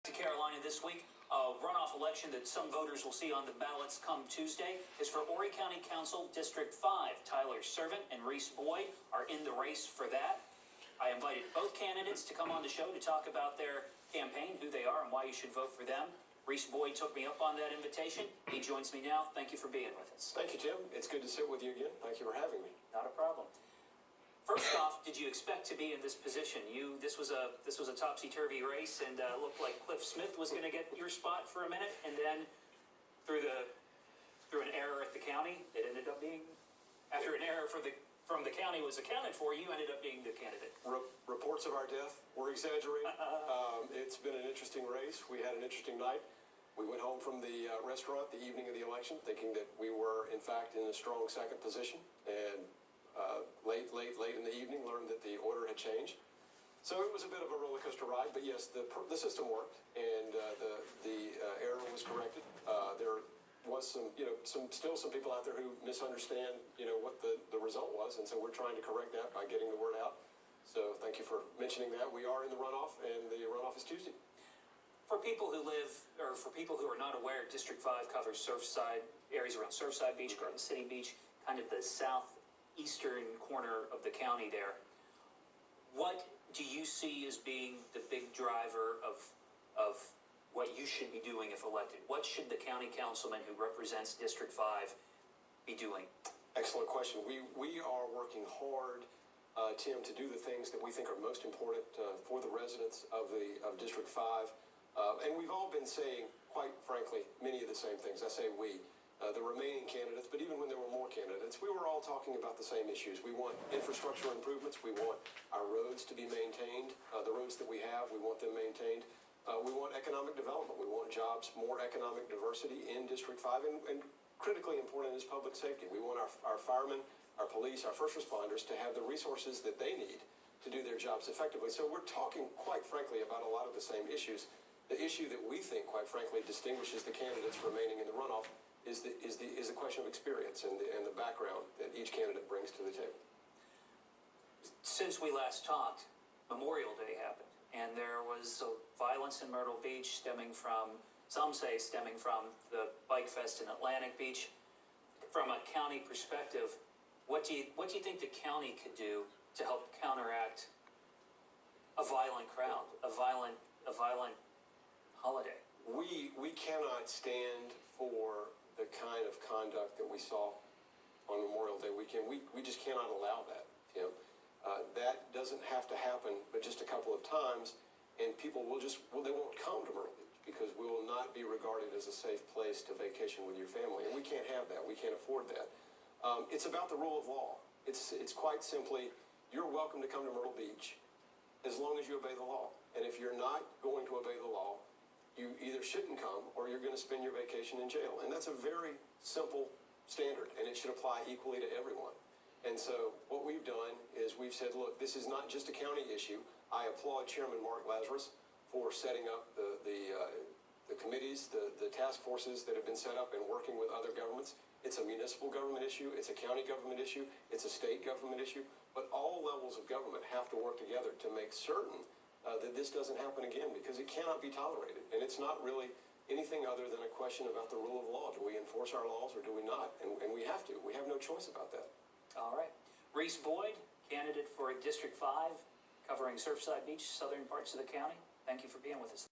To Carolina this week, a runoff election that some voters will see on the ballots come Tuesday is for Horry County Council District 5. Tyler Servant and Reese Boyd are in the race for that. I invited both candidates to come on the show to talk about their campaign, who they are, and why you should vote for them. Reese Boyd took me up on that invitation. He joins me now. Thank you for being with us. Thank you, Tim. It's good to sit with you again. Thank you for having me. Not a problem. First off, did you expect to be in this position? This was a topsy-turvy race, and looked like Cliff Smith was going to get your spot for a minute, and then through an error at the county, it ended up being, after an error from the county was accounted for, you ended up being the candidate. Reports of our death were exaggerated. It's been an interesting race. We had an interesting night. We went home from the restaurant the evening of the election thinking that we were, in fact, in a strong second position, and late in the evening learned that the order had changed. So it was a bit of a roller coaster ride, but yes, the system worked, and the error was corrected. There was still some people out there who misunderstand, what the result was, and so we're trying to correct that by getting the word out. So thank you for mentioning that. We are in the runoff, and the runoff is Tuesday. For people who are not aware, District 5 covers Surfside, areas around Surfside Beach, Garden City Beach, kind of the southeastern corner of the county there. What do you see as being the big driver of what you should be doing if elected? What should the county councilman who represents District 5 be doing? Excellent question. We are working hard, Tim, to do the things that we think are most important for the residents of District 5. And we've all been saying, quite frankly, many of the same things. I say we. The remaining candidates, but even when there were more candidates, we were all talking about the same issues. We want infrastructure improvements. We want our roads to be maintained. The roads that we have, we want them maintained. We want economic development. We want jobs, more economic diversity in District 5, and critically important is public safety. We want our firemen, our police, our first responders to have the resources that they need to do their jobs effectively. So we're talking, quite frankly, about a lot of the same issues. The issue that we think, quite frankly, distinguishes the candidates remaining in the runoff is the question of experience and the background that each candidate brings to the table. Since we last talked, Memorial Day happened, and there was violence in Myrtle Beach some say stemming from the Bike Fest in Atlantic Beach. From a county perspective, what do you think the county could do to help counteract a violent crowd, a violent holiday? We cannot stand for the kind of conduct that we saw on Memorial Day weekend. We just cannot allow that, Tim. That doesn't have to happen, but just a couple of times, and people they won't come to Myrtle Beach because we will not be regarded as a safe place to vacation with your family, and we can't have that. We can't afford that. It's about the rule of law. It's quite simply, you're welcome to come to Myrtle Beach as long as you obey the law. And if you're not going to obey the law, you either shouldn't come or you're going to spend your vacation in jail. And that's a very simple standard, and it should apply equally to everyone. And so what we've done is we've said, look, this is not just a county issue. I applaud Chairman Mark Lazarus for setting up the committees, the task forces that have been set up and working with other governments. It's a municipal government issue. It's a county government issue. It's a state government issue. But all levels of government have to work together to make certain that this doesn't happen again, because it cannot be tolerated. And it's not really anything other than a question about the rule of law. Do we enforce our laws or do we not? And we have to. We have no choice about that. All right. Reese Boyd, candidate for District 5, covering Surfside Beach, southern parts of the county. Thank you for being with us.